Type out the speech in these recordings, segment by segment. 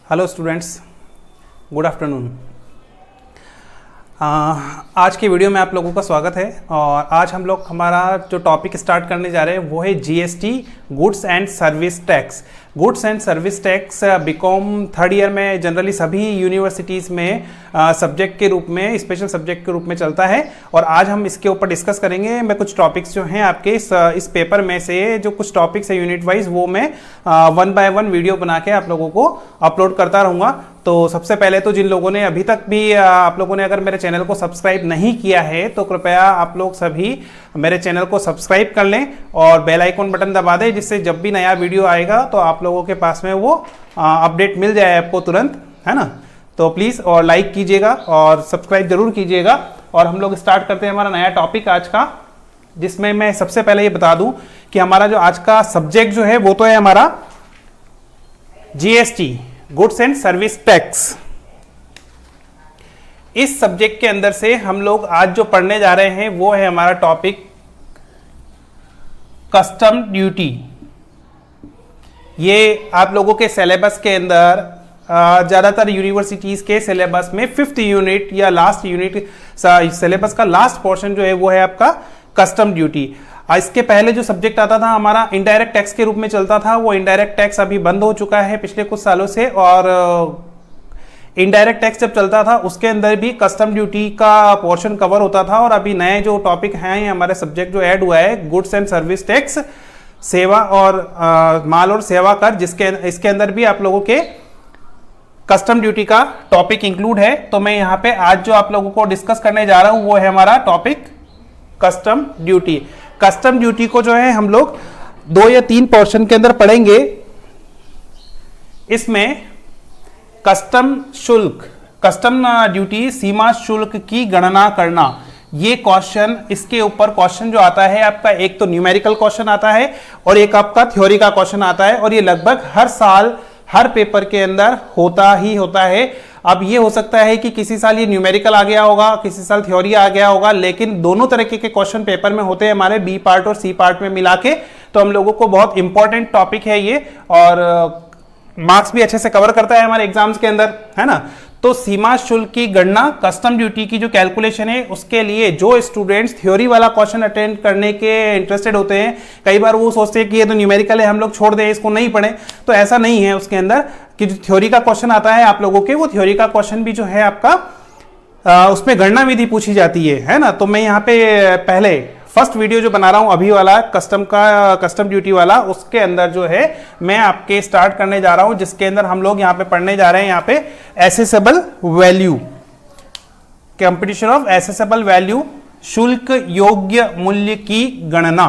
Hello students, good afternoon. आज की video में आप लोगों का स्वागत है। और आज हम लोग हमारा जो टॉपिक स्टार्ट करने जा रहे हैं वो है GST, goods and service tax. Goods and service tax BCom third year में जनरली सभी यूनिवर्सिटीज़ में सब्जेक्ट के रूप में, स्पेशल सब्जेक्ट के रूप में चलता है। और आज हम इसके ऊपर डिस्कस करेंगे। मैं कुछ टॉपिक्स जो हैं आपके इस पेपर में से जो कुछ टॉपिक्स है यूनिट वाइज, वो मैं 1 बाय 1 वीडियो बना के आप लोगों को अपलोड करता रहूँगा। तो सबसे पहले तो जिन लोगों ने अभी तक भी आप लोगों ने अगर मेरे चैनल को सब्सक्राइब नहीं किया है तो कृपया आप लोग सभी मेरे चैनल को सब्सक्राइब कर लें और बेल आइकॉन बटन दबा दें, जिससे जब भी नया वीडियो आएगा तो आप लोगों के पास में वो अपडेट मिल जाए आपको तुरंत, है ना। तो प्लीज़ और लाइक कीजिएगा और सब्सक्राइब जरूर कीजिएगा। और हम लोग स्टार्ट करते हैं हमारा नया टॉपिक आज का, जिसमें मैं सबसे पहले ये बता दूं कि हमारा जो आज का सब्जेक्ट जो है वो तो है हमारा GST, goods and service tax. इस सब्जेक्ट के अंदर से हम लोग आज जो पढ़ने जा रहे हैं वो है हमारा टॉपिक कस्टम ड्यूटी। ये आप लोगों के सिलेबस के अंदर ज़्यादातर यूनिवर्सिटीज़ के सिलेबस में 5th यूनिट या लास्ट यूनिट सिलेबस का लास्ट पोर्शन जो है वो है आपका कस्टम ड्यूटी। इसके पहले जो सब्जेक्ट आता था हमारा इनडायरेक्ट टैक्स के रूप में चलता था, वो इनडायरेक्ट टैक्स अभी बंद हो चुका है पिछले कुछ सालों से। और इनडायरेक्ट टैक्स जब चलता था उसके अंदर भी कस्टम ड्यूटी का पोर्शन कवर होता था। और अभी नए जो टॉपिक हैं हमारे सब्जेक्ट जो ऐड हुआ है, गुड्स एंड सर्विस टैक्स, सेवा और माल और सेवा कर, इसके अंदर भी आप लोगों के कस्टम ड्यूटी का टॉपिक इंक्लूड है। तो मैं यहाँ पे आज जो आप लोगों को डिस्कस करने जा रहा हूँ वो है हमारा topic custom duty. Custom duty को जो है हम लोग 2 या 3 पोर्शन के अंदर पढ़ेंगे। इसमें कस्टम शुल्क, कस्टम ड्यूटी, सीमा शुल्क की गणना करना, ये क्वेश्चन, इसके ऊपर क्वेश्चन जो आता है आपका, एक तो न्यूमेरिकल क्वेश्चन आता है और एक आपका थ्योरी का क्वेश्चन आता है। और ये लगभग हर साल हर पेपर के अंदर होता ही होता है। अब ये हो सकता है कि किसी साल ये न्यूमेरिकल आ गया होगा, किसी साल थ्योरी आ गया होगा, लेकिन दोनों तरीके के क्वेश्चन पेपर में होते हैं हमारे, बी पार्ट और सी पार्ट में मिला के। तो हम लोगों को बहुत इंपॉर्टेंट टॉपिक है ये, और मार्क्स भी अच्छे से कवर करता है हमारे एग्जाम्स के अंदर, है ना। तो सीमा शुल्क की गणना, कस्टम ड्यूटी की जो कैलकुलेशन है, उसके लिए जो स्टूडेंट्स थ्योरी वाला क्वेश्चन अटेंड करने के इंटरेस्टेड होते हैं, कई बार वो सोचते हैं कि ये तो न्यूमेरिकल है, हम लोग छोड़ दें, इसको नहीं पढ़ें। तो ऐसा नहीं है उसके अंदर, कि जो थ्योरी का क्वेश्चन आता है आप लोगों के, वो थ्योरी का क्वेश्चन भी जो है आपका उसमें गणना विधि पूछी जाती है ना। तो मैं यहाँ पे पहले फर्स्ट वीडियो जो बना रहा हूं अभी वाला कस्टम ड्यूटी वाला, उसके अंदर जो है मैं आपके स्टार्ट करने जा रहा हूं, जिसके अंदर हम लोग यहाँ पे पढ़ने जा रहे हैं यहाँ पे assessable value, competition of assessable value, शुल्क योग्य मूल्य की गणना,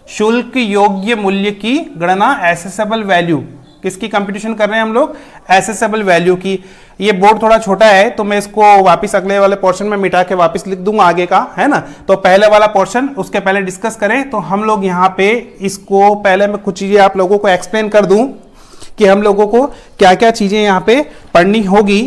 शुल्क योग्य मूल्य की गणना, एसेसेबल वैल्यू। किसकी कंपटीशन कर रहे हैं हम लोग? एसेसेबल वैल्यू की। ये बोर्ड थोड़ा छोटा है तो मैं इसको वापस अगले वाले पोर्शन में मिटा के वापस लिख दूंगा आगे का, है ना। तो पहले वाला पोर्शन उसके पहले डिस्कस करें। तो हम लोग यहाँ पे इसको पहले मैं कुछ चीजें आप लोगों को एक्सप्लेन कर दूं कि हम लोगों को क्या क्या चीजें यहाँ पे पढ़नी होगी।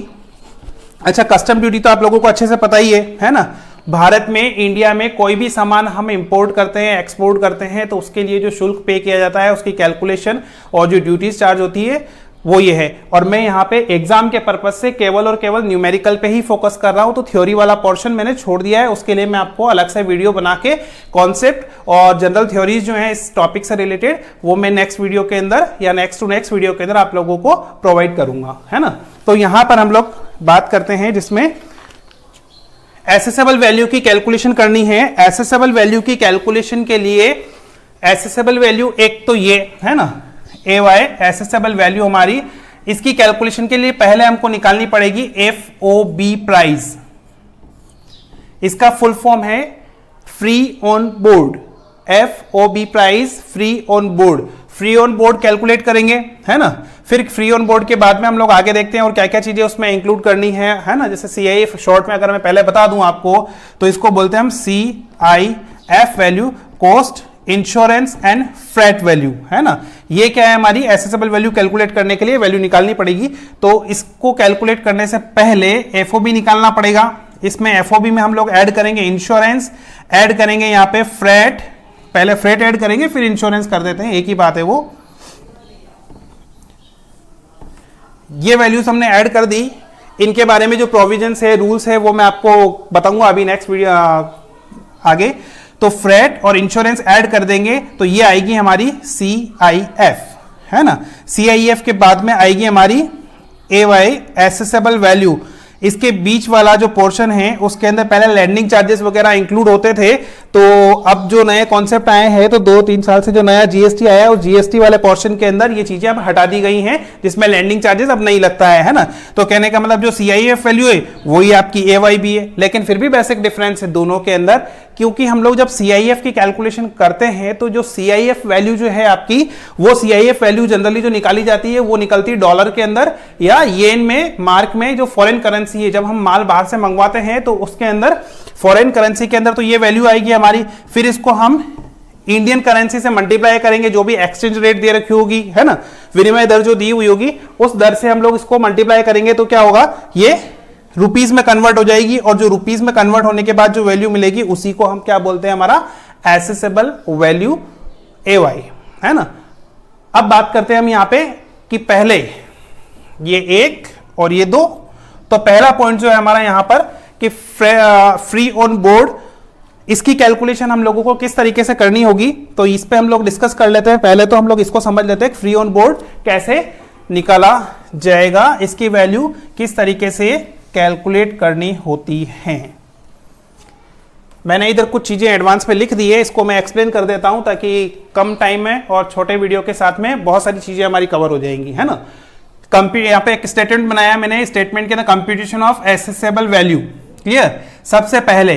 अच्छा, कस्टम ड्यूटी तो आप लोगों को अच्छे से पता ही है ना। भारत में, इंडिया में कोई भी सामान हम इंपोर्ट करते हैं, एक्सपोर्ट करते हैं, तो उसके लिए जो शुल्क पे किया जाता है, उसकी कैलकुलेशन और जो ड्यूटीज चार्ज होती है वो ये है। और मैं यहाँ पे एग्जाम के पर्पज से केवल और केवल न्यूमेरिकल पे ही फोकस कर रहा हूँ। तो थ्योरी वाला पोर्शन मैंने छोड़ दिया है, उसके लिए मैं आपको अलग से वीडियो बना के कॉन्सेप्ट और जनरल थ्योरीज जो है इस टॉपिक से रिलेटेड, वो मैं नेक्स्ट वीडियो के अंदर या नेक्स्ट टू नेक्स्ट वीडियो के अंदर आप लोगों को प्रोवाइड करूंगा, है ना। तो यहाँ पर हम लोग बात करते हैं जिसमें एसेसेबल वैल्यू की कैलकुलेशन करनी है। एसेसेबल वैल्यू की कैलकुलेशन के लिए एसेसेबल वैल्यू एक तो ये है ना, AY एसेसेबल वैल्यू हमारी, इसकी कैलकुलेशन के लिए पहले हमको निकालनी पड़ेगी FOB प्राइस। इसका फुल फॉर्म है free on board. FOB price, free on board. Free on board calculate करेंगे, है ना। फिर फ्री ऑन बोर्ड के बाद में हम लोग आगे देखते हैं और क्या क्या चीजें उसमें इंक्लूड करनी है ना। जैसे CIF शॉर्ट में अगर मैं पहले बता दूं आपको, तो इसको बोलते हैं हम CIF value, cost, insurance and freight value, है ना। ये क्या है? हमारी एसेसेबल वैल्यू कैलकुलेट करने के लिए वैल्यू निकालनी पड़ेगी। तो इसको कैलकुलेट करने से पहले FOB निकालना पड़ेगा। इसमें FOB में हम लोग ऐड करेंगे इंश्योरेंस, ऐड करेंगे यहाँ पे फ्रेट, पहले फ्रेट ऐड करेंगे फिर इंश्योरेंस कर देते हैं, एक ही बात है वो। ये वैल्यूज हमने ऐड कर दी। इनके बारे में जो प्रोविजंस है, रूल्स है, वो मैं आपको बताऊंगा अभी नेक्स्ट वीडियो आगे। तो फ्रेट और इंश्योरेंस ऐड कर देंगे तो ये आएगी हमारी CIF, है ना। CIF के बाद में आएगी हमारी AY एसेसेबल वैल्यू। इसके बीच वाला जो पोर्शन है उसके अंदर पहले लैंडिंग चार्जेस वगैरह इंक्लूड होते थे, तो अब जो नए कॉन्सेप्ट आए हैं, तो 2-3 साल से जो नया GST आया है, उस GST वाले पोर्शन के अंदर ये चीजें अब हटा दी गई हैं, जिसमें लैंडिंग चार्जेस अब नहीं लगता है ना। तो कहने का मतलब जो CIF वैल्यू है वही आपकी AY भी है, लेकिन फिर भी बेसिक डिफरेंस है दोनों के अंदर, क्योंकि हम लोग जब CIF की कैलकुलेशन करते हैं तो जो CIF वैल्यू जो है आपकी, वो CIF वैल्यू जनरली जो निकाली जाती है वो निकलती है डॉलर के अंदर या येन में, मार्क में, जो फॉरेन करेंसी है। जब हम माल बाहर से मंगवाते हैं तो उसके अंदर फॉरेन करेंसी के अंदर तो ये वैल्यू आएगी हमारी, फिर इसको हम इंडियन करेंसी से मल्टीप्लाई करेंगे, जो भी एक्सचेंज रेट दे रखी होगी, है ना, विनिमय दर जो दी हुई होगी, उस दर से हम लोग इसको मल्टीप्लाई करेंगे तो क्या होगा, ये रुपीस में कन्वर्ट हो जाएगी, और जो रुपीस में कन्वर्ट होने के बाद जो वैल्यू मिलेगी उसी को हम क्या बोलते हैं, हमारा एसेसेबल वैल्यू AY, है ना। अब बात करते हैं हम यहां पे कि पहले ये 1 और ये 2, तो पहला पॉइंट जो है हमारा यहां पर कि फ्री ऑन बोर्ड, इसकी कैलकुलेशन हम लोगों को किस तरीके से करनी होगी, तो इस पे हम लोग डिस्कस कर लेते हैं। पहले तो हम लोग इसको समझ लेते हैं फ्री ऑन बोर्ड कैसे निकाला जाएगा, इसकी वैल्यू किस तरीके से कैलकुलेट करनी होती है। मैंने इधर कुछ चीजें एडवांस में लिख दी है, इसको मैं एक्सप्लेन कर देता हूं ताकि कम टाइम में और छोटे वीडियो के साथ में बहुत सारी चीजें हमारी कवर हो जाएंगी, है ना। यहाँ पे एक स्टेटमेंट बनाया मैंने, स्टेटमेंट के अंदर computation of assessable value, clear. सबसे पहले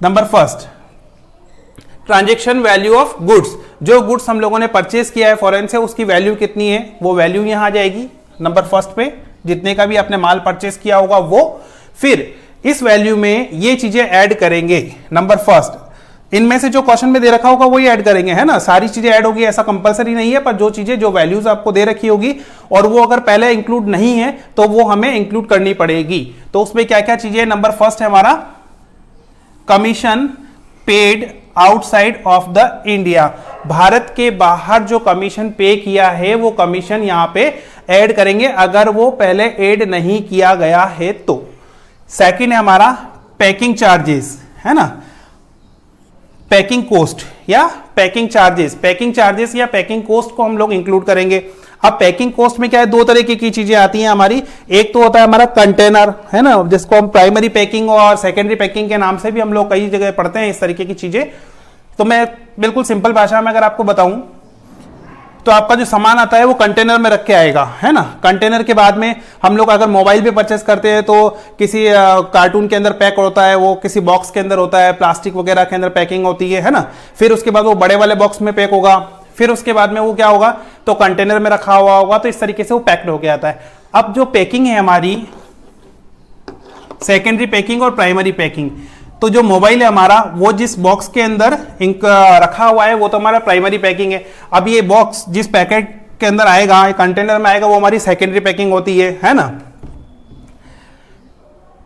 number first, transaction value of goods, जो गुड्स हम लोगों ने परचेज किया है फॉरेन से, उसकी वैल्यू कितनी है, वो वैल्यू यहां आ जाएगी नंबर फर्स्ट पे, जितने का भी आपने माल परचेज किया होगा वो। फिर इस वैल्यू में ये चीजें ऐड करेंगे, नंबर फर्स्ट, इनमें से जो क्वेश्चन में दे रखा होगा वही ऐड करेंगे, है ना। सारी चीजें ऐड होगी ऐसा कंपलसरी नहीं है, पर जो चीजें, जो वैल्यूज आपको दे रखी होगी और वो अगर पहले इंक्लूड नहीं है तो वो हमें इंक्लूड करनी पड़ेगी। तो उसमें क्या क्या चीजें, नंबर फर्स्ट है हमारा commission paid outside of the India, Bharat के बाहर जो कमीशन पे किया है वो कमीशन यहां पे ऐड करेंगे अगर वो पहले ऐड नहीं किया गया है तो। सेकंड है हमारा पैकिंग चार्जेस, है ना, पैकिंग कोस्ट या पैकिंग चार्जेस, पैकिंग चार्जेस या पैकिंग कोस्ट को हम लोग इंक्लूड करेंगे। अब पैकिंग कॉस्ट में क्या है, 2 तरीके की चीजें आती हैं हमारी। एक तो होता है हमारा कंटेनर, है ना, जिसको हम प्राइमरी पैकिंग और सेकेंडरी पैकिंग के नाम से भी हम लोग कई जगह पढ़ते हैं इस तरीके की चीजें। तो मैं बिल्कुल सिंपल भाषा में अगर आपको बताऊं तो आपका जो सामान आता है वो कंटेनर में रख के आएगा, है ना। कंटेनर के बाद में हम लोग अगर मोबाइल भी परचेस करते हैं तो किसी कार्टून के अंदर पैक होता है, वो किसी बॉक्स के अंदर होता है, प्लास्टिक वगैरह के अंदर पैकिंग होती है ना। फिर उसके बाद वो बड़े वाले बॉक्स में पैक होगा, फिर उसके बाद में वो क्या होगा, तो कंटेनर में रखा हुआ होगा, तो इस तरीके से वो पैक्ड होके आता है। अब जो पैकिंग है हमारी, सेकेंडरी पैकिंग और प्राइमरी पैकिंग, तो जो मोबाइल है हमारा वो जिस बॉक्स के अंदर रखा हुआ है वो तो हमारा प्राइमरी पैकिंग है। अब ये बॉक्स जिस पैकेट के अंदर आएगा, कंटेनर में आएगा, वो हमारी सेकेंडरी पैकिंग होती है ना।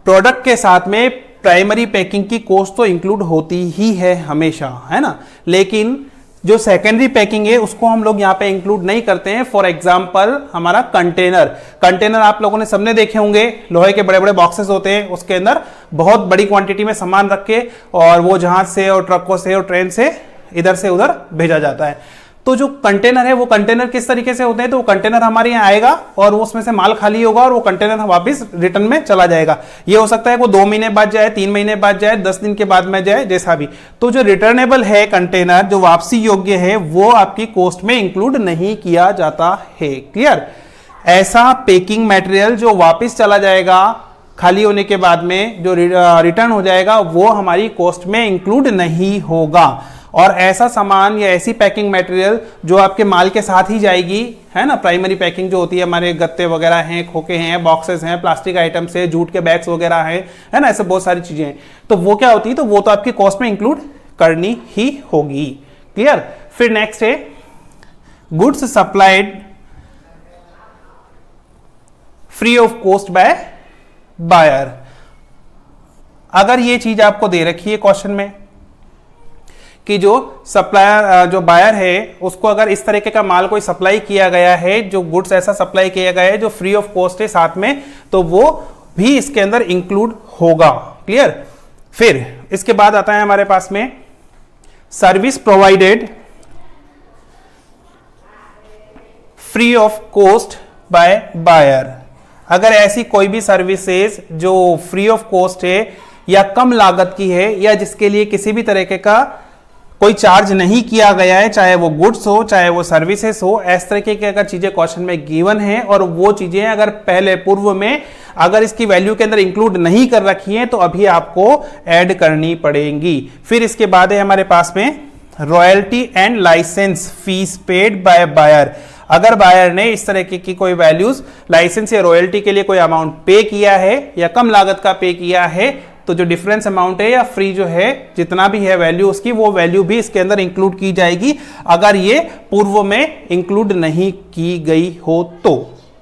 प्रोडक्ट के साथ में प्राइमरी पैकिंग की कॉस्ट तो इंक्लूड होती ही है हमेशा, है ना, लेकिन जो सेकेंडरी पैकिंग है उसको हम लोग यहाँ पे इंक्लूड नहीं करते हैं। फॉर एग्जांपल हमारा कंटेनर आप लोगों ने सबने देखे होंगे, लोहे के बड़े बड़े बॉक्सेस होते हैं, उसके अंदर बहुत बड़ी क्वांटिटी में सामान रख के और वो जहाज से और ट्रकों से और ट्रेन से इधर से उधर भेजा जाता है। तो जो कंटेनर है वो कंटेनर किस तरीके से होते हैं, तो वो कंटेनर हमारे यहाँ आएगा और वो उसमें से माल खाली होगा और वो कंटेनर वापस रिटर्न में चला जाएगा। ये हो सकता है वो 2 महीने बाद जाए, 3 महीने बाद जाए, 10 दिन के बाद में जाए, जैसा भी। तो जो रिटर्नेबल है कंटेनर, जो वापसी योग्य है, वो आपकी कॉस्ट में इंक्लूड नहीं किया जाता है। क्लियर। ऐसा पैकिंग मटेरियल जो वापस चला जाएगा खाली होने के बाद में, जो रिटर्न हो जाएगा, वो हमारी कॉस्ट में इंक्लूड नहीं होगा। और ऐसा सामान या ऐसी पैकिंग मटेरियल जो आपके माल के साथ ही जाएगी, है ना, प्राइमरी पैकिंग जो होती है, हमारे गत्ते वगैरह हैं, खोखे हैं, बॉक्सेस हैं, प्लास्टिक आइटम्स है, जूट के बैग्स वगैरह हैं, है ना, ऐसे बहुत सारी चीजें हैं। तो वो क्या होती है, तो वो तो आपकी कॉस्ट में इंक्लूड करनी ही होगी। क्लियर। फिर नेक्स्ट है goods supplied free of cost by buyer. अगर ये चीज आपको दे रखी है क्वेश्चन में कि जो सप्लायर जो बायर है उसको अगर इस तरीके का माल कोई सप्लाई किया गया है, जो गुड्स ऐसा सप्लाई किया गया है जो फ्री ऑफ कॉस्ट है साथ में, तो वो भी इसके अंदर इंक्लूड होगा। क्लियर। फिर इसके बाद आता है हमारे पास में service provided free of cost by buyer. अगर ऐसी कोई भी सर्विसेज जो फ्री ऑफ कॉस्ट है या कम लागत की है या जिसके लिए किसी भी तरीके का कोई चार्ज नहीं किया गया है, चाहे वो गुड्स हो चाहे वो सर्विसेज हो, इस तरीके की अगर चीजें क्वेश्चन में गिवन है और वो चीजें अगर पहले पूर्व में अगर इसकी वैल्यू के अंदर इंक्लूड नहीं कर रखी है तो अभी आपको ऐड करनी पड़ेंगी। फिर इसके बाद है हमारे पास में royalty and license fees paid by buyer. अगर बायर ने इस तरह की कोई वैल्यूज लाइसेंस या रॉयल्टी के लिए कोई अमाउंट पे किया है या कम लागत का पे किया है, तो जो डिफरेंस अमाउंट है या फ्री जो है जितना भी है वैल्यू उसकी, वो वैल्यू भी इसके अंदर इंक्लूड की जाएगी अगर ये पूर्व में इंक्लूड नहीं की गई हो तो।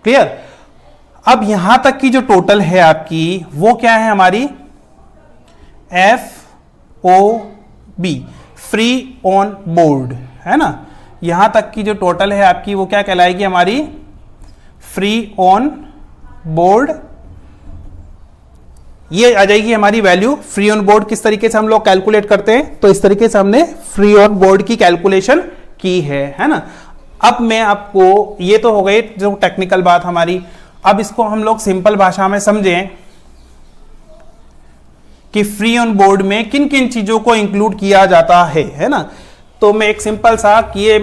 क्लियर। अब यहां तक की जो टोटल है आपकी वो क्या है हमारी FOB, फ्री ऑन बोर्ड, है ना। यहां तक की जो टोटल है आपकी वो क्या कहलाएगी हमारी फ्री ऑन बोर्ड। ये आ जाएगी हमारी वैल्यू। फ्री ऑन बोर्ड किस तरीके से हम लोग कैलकुलेट करते हैं, तो इस तरीके से हमने फ्री ऑन बोर्ड की कैलकुलेशन की है ना। अब मैं आपको, ये तो हो गई जो टेक्निकल बात हमारी, अब इसको हम लोग सिंपल भाषा में समझें कि फ्री ऑन बोर्ड में किन किन चीजों को इंक्लूड किया जाता है ना। तो मैं एक सिंपल सा ये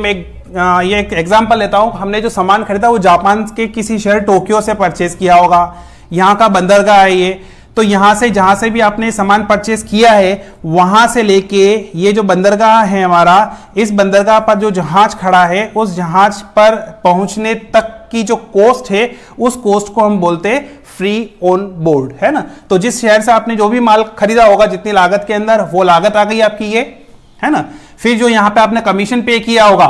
एक एग्जांपल लेता हूं। हमने जो सामान खरीदा वो जापान के किसी शहर टोक्यो से परचेज किया होगा, यहाँ का बंदरगाह है ये, तो यहां से जहां से भी आपने सामान परचेज किया है वहां से लेके ये जो बंदरगाह है हमारा, इस बंदरगाह पर जो जहाज खड़ा है उस जहाज पर पहुंचने तक की जो कॉस्ट है उस कॉस्ट को हम बोलते हैं फ्री ऑन बोर्ड, है ना। तो जिस शहर से आपने जो भी माल खरीदा होगा जितनी लागत के अंदर, वो लागत आ गई आपकी ये, है ना। फिर जो यहां पे आपने कमीशन पे किया होगा,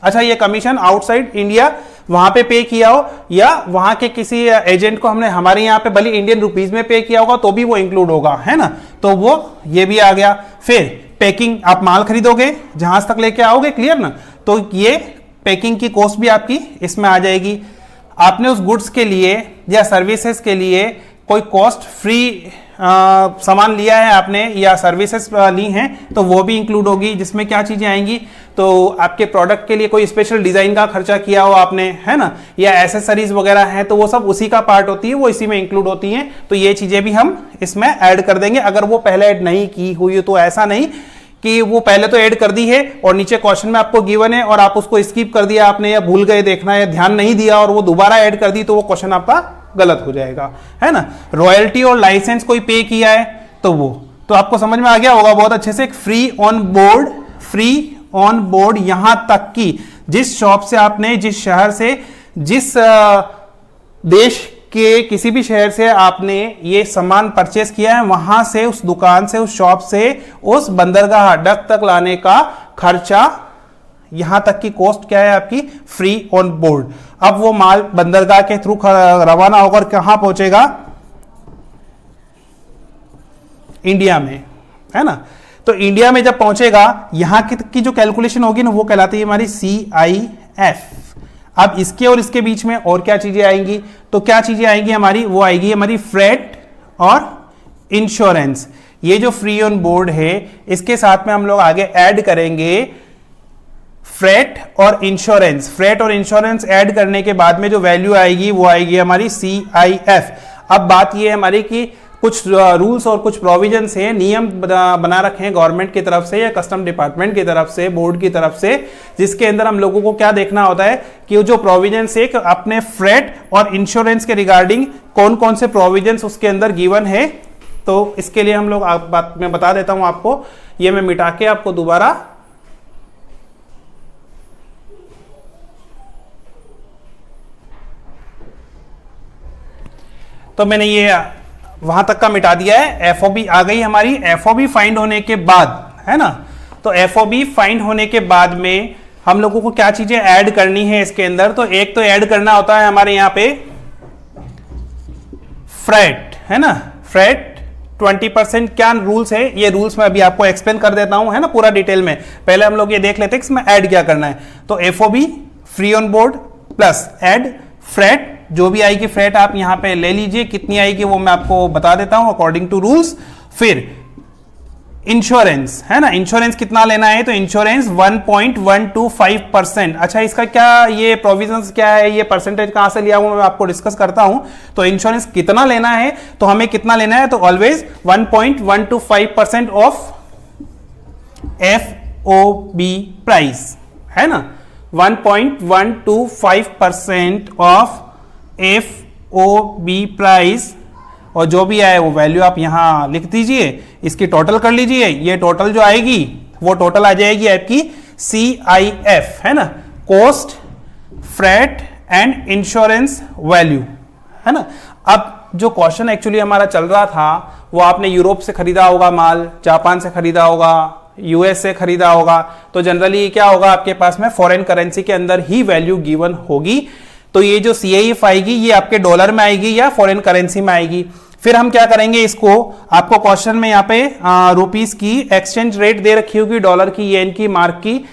अच्छा ये कमीशन आउटसाइड इंडिया वहां पे किया हो या वहां के किसी एजेंट को हमने हमारे यहाँ पे भले इंडियन रुपीज में पे किया होगा तो भी वो इंक्लूड होगा, है ना। तो वो ये भी आ गया। फिर पैकिंग, आप माल खरीदोगे जहाज तक लेके आओगे, क्लियर ना, तो ये पैकिंग की कॉस्ट भी आपकी इसमें आ जाएगी। आपने उस गुड्स के लिए या सर्विसेज के लिए कोई कॉस्ट फ्री सामान लिया है आपने या सर्विसेज ली हैं तो वो भी इंक्लूड होगी, जिसमें क्या चीजें आएंगी, तो आपके प्रोडक्ट के लिए कोई स्पेशल डिजाइन का खर्चा किया हो आपने, है ना, या एसेसरीज वगैरह हैं तो वो सब उसी का पार्ट होती है, वो इसी में इंक्लूड होती हैं। तो ये चीजें भी हम इसमें ऐड कर देंगे अगर वो पहले ऐड नहीं की हुई तो। ऐसा नहीं कि वो पहले तो ऐड कर दी है और नीचे क्वेश्चन में आपको गिवन है और आप उसको स्किप कर दिया आपने, या भूल गए देखना या ध्यान नहीं दिया और वो दोबारा ऐड कर दी, तो वो क्वेश्चन आपका गलत हो जाएगा, है ना। रॉयल्टी और लाइसेंस कोई पे किया है तो वो तो आपको समझ में आ गया होगा बहुत अच्छे से। फ्री ऑन बोर्ड यहां तक कि जिस शॉप से आपने, जिस शहर से, जिस देश के किसी भी शहर से आपने ये सामान परचेस किया है, वहां से, उस दुकान से, उस शॉप से उस बंदरगाह डक तक लाने का खर्चा, यहां तक की कॉस्ट क्या है आपकी फ्री ऑन बोर्ड। अब वो माल बंदरगाह के थ्रू रवाना होकर कहां पहुंचेगा, इंडिया में, है ना। तो इंडिया में जब पहुंचेगा यहां की जो कैलकुलेशन होगी ना वो कहलाती है हमारी CIF। अब इसके और इसके बीच में और क्या चीजें आएंगी, तो क्या चीजें आएंगी हमारी, वो आएगी हमारी फ्रेट और इंश्योरेंस। ये जो फ्री ऑन बोर्ड है इसके साथ में हम लोग आगे ऐड करेंगे फ्रेट और इंश्योरेंस। फ्रेट और इंश्योरेंस ऐड करने के बाद में जो वैल्यू आएगी वो आएगी हमारी CIF। अब बात ये है हमारी कि कुछ रूल्स और कुछ प्रोविजंस हैं, नियम बना रखे हैं गवर्नमेंट की तरफ से या कस्टम डिपार्टमेंट की तरफ से, बोर्ड की तरफ से, जिसके अंदर हम लोगों को क्या देखना होता है कि जो प्रोविजंस है अपने फ्रेट और इंश्योरेंस के रिगार्डिंग कौन कौन से प्रोविजंस उसके अंदर गिवन है। तो इसके लिए हम लोग मैं बता देता हूं आपको, ये मैं मिटा के आपको दोबारा तो मैंने ये वहां तक का मिटा दिया है। FOB आ गई हमारी। FOB फाइंड होने के बाद, है ना, तो FOB फाइंड होने के बाद में हम लोगों को क्या चीजें ऐड करनी है इसके अंदर, तो एक तो ऐड करना होता है हमारे यहां पे फ्रेट, है ना, फ्रेट 20%। क्या रूल्स है, ये रूल्स मैं अभी आपको एक्सप्लेन कर देता हूं, है ना, पूरा डिटेल में। पहले हम लोग ये देख लेते हैं इसमें ऐड क्या करना है। तो FOB free on board plus add freight, जो भी आएगी फ्रेट आप यहां पे ले लीजिए, कितनी आएगी वो मैं आपको बता देता हूं अकॉर्डिंग टू रूल्स। फिर इंश्योरेंस, है ना, इंश्योरेंस कितना लेना है, तो इंश्योरेंस 1.125%। अच्छा, इसका क्या ये प्रोविजंस क्या है, ये परसेंटेज कहां से लिया हुआ मैं आपको डिस्कस करता हूं। तो इंश्योरेंस कितना लेना है, तो हमें कितना लेना है, तो ऑलवेज 1.125% ऑफ एफओबी प्राइस, है ना, 1.125% ऑफ एफओबी प्राइस, और जो भी आए वो वैल्यू आप यहां लिख दीजिए, इसकी टोटल कर लीजिए। ये टोटल जो आएगी वो टोटल आ जाएगी आपकी CIF, है ना, cost freight and insurance value, है ना। अब जो क्वेश्चन एक्चुअली हमारा चल रहा था वो आपने यूरोप से खरीदा होगा माल, जापान से खरीदा होगा, यूएस से खरीदा होगा, तो जनरली क्या होगा आपके पास में फॉरेन करेंसी के अंदर ही वैल्यू गिवन होगी। तो ये जो CIF आएगी ये आपके डॉलर में आएगी या फॉरेन करेंसी में आएगी। फिर हम क्या करेंगे, इसको आपको क्वेश्चन में यहाँ पे रुपीस की एक्सचेंज रेट दे रखी होगी, डॉलर की, येन की, मार्क की,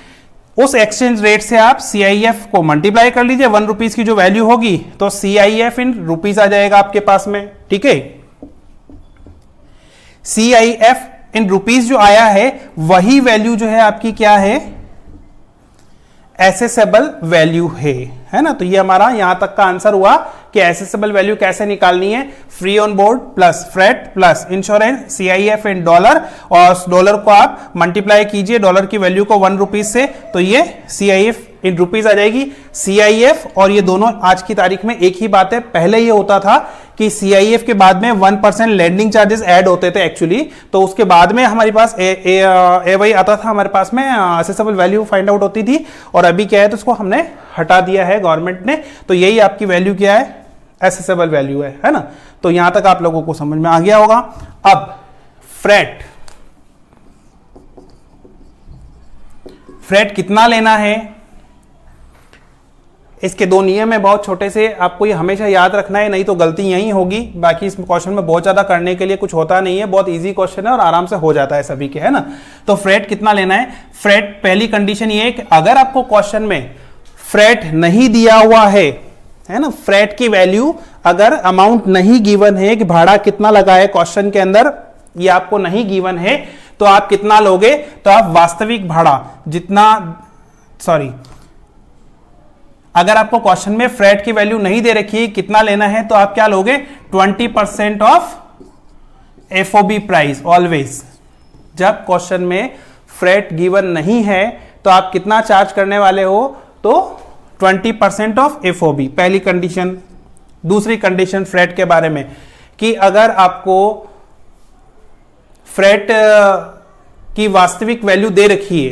उस एक्सचेंज रेट से आप CIF को मल्टीप्लाई कर लीजिए, 1 रुपीस की जो वैल्यू होगी तो CIF इन रुपीस आ जाएगा आपके पास में, ठीक है। CIF इन रुपीस जो आया है वही वैल्यू जो है आपकी क्या है, एसेसेबल वैल्यू है ना। तो ये हमारा यहां तक का आंसर हुआ कि एसेसेबल वैल्यू कैसे निकालनी है, free on board plus freight plus insurance CIF in dollar, और डॉलर को आप मल्टीप्लाई कीजिए डॉलर की वैल्यू को 1 रुपीस से, तो ये CIF इन रुपीस आ जाएगी। CIF और ये दोनों आज की तारीख में एक ही बात है। पहले ये होता था कि CIF के बाद में 1% लैंडिंग चार्जेस ऐड होते थे एक्चुअली, तो उसके बाद में हमारे पास वही आता था, हमारे पास में एसेसेबल वैल्यू फाइंड आउट होती थी। और अभी क्या है, तो उसको हमने हटा दिया है गवर्नमेंट ने, तो यही आपकी वैल्यू क्या है, एसेसेबल वैल्यू है ना। तो यहां तक आप लोगों को समझ में आ गया होगा। अब फ्रेट कितना लेना है, इसके दो नियम है बहुत छोटे से, आपको ये हमेशा याद रखना है, नहीं तो गलती यही होगी। बाकी इस क्वेश्चन में बहुत ज्यादा करने के लिए कुछ होता नहीं है, बहुत इजी क्वेश्चन है और आराम से हो जाता है सभी के, है ना। तो फ्रेट कितना लेना है, फ्रेट पहली कंडीशन ये है कि अगर आपको क्वेश्चन में फ्रेट नहीं दिया हुआ है ना, फ्रेट की वैल्यू अगर अमाउंट नहीं गिवन है कि भाड़ा कितना लगा है क्वेश्चन के अंदर, ये आपको नहीं गिवन है, तो आप कितना लोगे, तो आप वास्तविक भाड़ा जितना, सॉरी, अगर आपको क्वेश्चन में फ्रेट की वैल्यू नहीं दे रखी है कितना लेना है, तो आप क्या लोगे, 20% ऑफ एफओबी प्राइस। ऑलवेज जब क्वेश्चन में फ्रेट गिवन नहीं है तो आप कितना चार्ज करने वाले हो, तो 20% ऑफ एफओबी, पहली कंडीशन। दूसरी कंडीशन फ्रेट के बारे में कि अगर आपको फ्रेट की वास्तविक वैल्यू दे रखी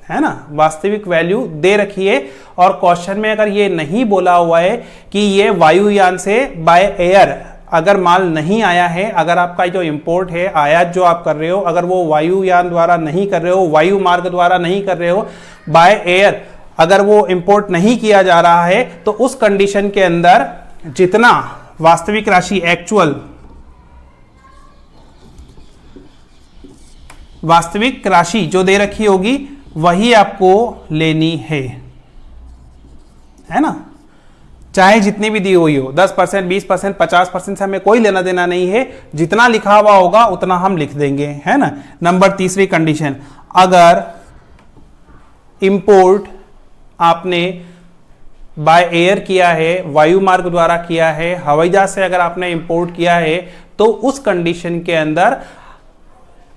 है ना, वास्तविक वैल्यू दे रखी है, और क्वेश्चन में अगर ये नहीं बोला हुआ है कि ये वायुयान से बाय एयर अगर माल नहीं आया है, अगर आपका जो इंपोर्ट है, आयात जो आप कर रहे हो, अगर वो वायुयान द्वारा नहीं कर रहे हो, वायु मार्ग द्वारा नहीं कर रहे हो, बाय एयर अगर वो इंपोर्ट नहीं किया जा रहा है, तो उस कंडीशन के अंदर जितना वास्तविक राशि, एक्चुअल वास्तविक राशि जो दे रखी होगी वही आपको लेनी है ना, चाहे जितनी भी दी हुई हो, 10%, 20%, 50% से हमें कोई लेना देना नहीं है, जितना लिखा हुआ होगा उतना हम लिख देंगे, है ना। नंबर तीसरी कंडीशन, अगर इंपोर्ट आपने बाय एयर किया है, वायु मार्ग द्वारा किया है, हवाई जहाज से अगर आपने इंपोर्ट किया है, तो उस कंडीशन के अंदर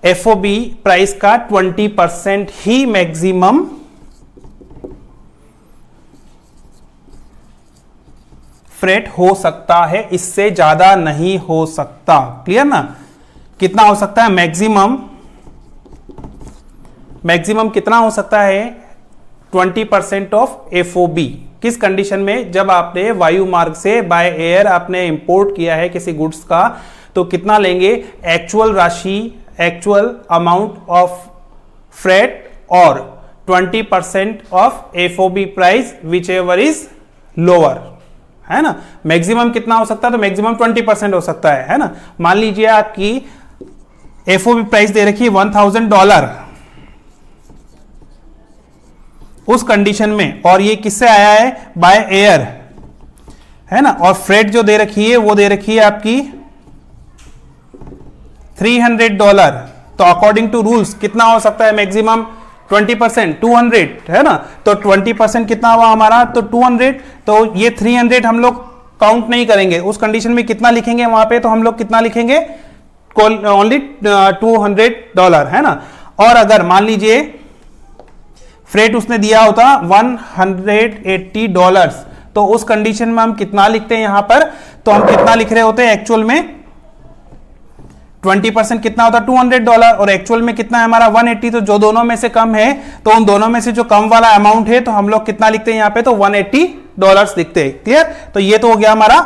एफओबी प्राइस का 20% ही मैक्सिमम फ्रेट हो सकता है, इससे ज्यादा नहीं हो सकता। क्लियर ना, कितना हो सकता है, मैक्सिमम कितना हो सकता है, 20% ऑफ एफओबी। किस कंडीशन में, जब आपने वायु मार्ग से बाय एयर आपने इंपोर्ट किया है किसी गुड्स का, तो कितना लेंगे, एक्चुअल राशि, एक्चुअल अमाउंट ऑफ फ्रेट और 20% of FOB price which ever is lower, है ना। मैक्सिमम कितना हो सकता है, तो मैक्सिमम 20% हो सकता है ना। मान लीजिए आपकी एफओबी प्राइस दे रखी है $1000 उस कंडीशन में, और ये किससे आया है, बाय एयर, है ना, और फ्रेट जो दे रखी है वो दे रखी है आपकी $300। तो अकॉर्डिंग टू रूल्स कितना हो सकता है मैक्सिमम 20%, 200, है ना, तो 20% कितना हुआ हमारा, तो 200, तो ये 300 हम लोग काउंट नहीं करेंगे। उस कंडीशन में कितना लिखेंगे वहां पे, तो हम लोग कितना लिखेंगे, ओनली $200, है ना। और अगर मान लीजिए फ्रेट उसने दिया होता $180, तो उस कंडीशन में हम कितना लिखते हैं यहां पर, तो हम कितना लिख रहे होते हैं एक्चुअल में, 20% कितना होता है $200, और एक्चुअल में कितना है हमारा 180, तो जो दोनों में से कम है, तो उन दोनों में से जो कम वाला अमाउंट है तो हम लोग कितना लिखते हैं यहां पे, तो $180 लिखते हैं। क्लियर, तो ये तो हो गया हमारा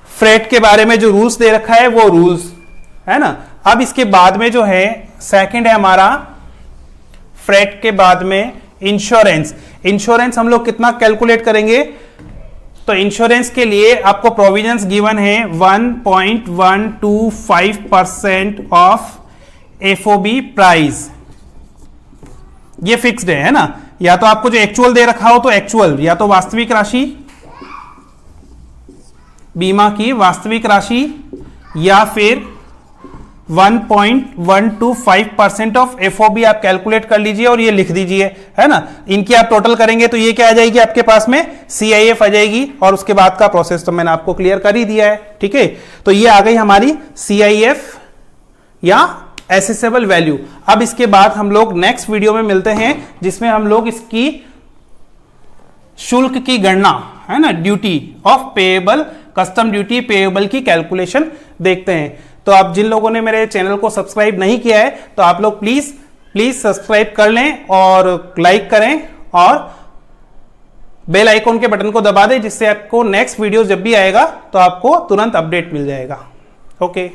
फ्रेट के बारे में जो रूल्स दे रखा है वो रूल्स, है ना। अब इसके बाद में जो है सेकंड है हमारा फ्रेट के बाद में इंश्योरेंस। इंश्योरेंस हम लोग कितना कैलकुलेट करेंगे, तो इंश्योरेंस के लिए आपको प्रोविजंस गिवन है 1.125% ऑफ एफओबी प्राइस, ये फिक्स्ड है ना। या तो आपको जो एक्चुअल दे रखा हो तो एक्चुअल, या तो वास्तविक राशि, बीमा की वास्तविक राशि, या फिर 1.125% ऑफ एफओबी आप कैलकुलेट कर लीजिए और ये लिख दीजिए, है ना। इनकी आप टोटल करेंगे तो ये क्या आ जाएगी आपके पास में, सीआईएफ आ जाएगी, और उसके बाद का प्रोसेस तो मैंने आपको क्लियर कर ही दिया है। ठीक है, तो ये आ गई हमारी सीआईएफ या एसेसेबल वैल्यू। अब इसके बाद हम लोग नेक्स्ट वीडियो में मिलते हैं, जिसमें हम लोग इसकी शुल्क की गणना, है ना, duty of payable, custom duty payable की कैलकुलेशन देखते हैं। तो आप जिन लोगों ने मेरे चैनल को सब्सक्राइब नहीं किया है तो आप लोग प्लीज सब्सक्राइब कर लें और लाइक करें और बेल आइकॉन के बटन को दबा दें, जिससे आपको नेक्स्ट वीडियो जब भी आएगा तो आपको तुरंत अपडेट मिल जाएगा। ओके।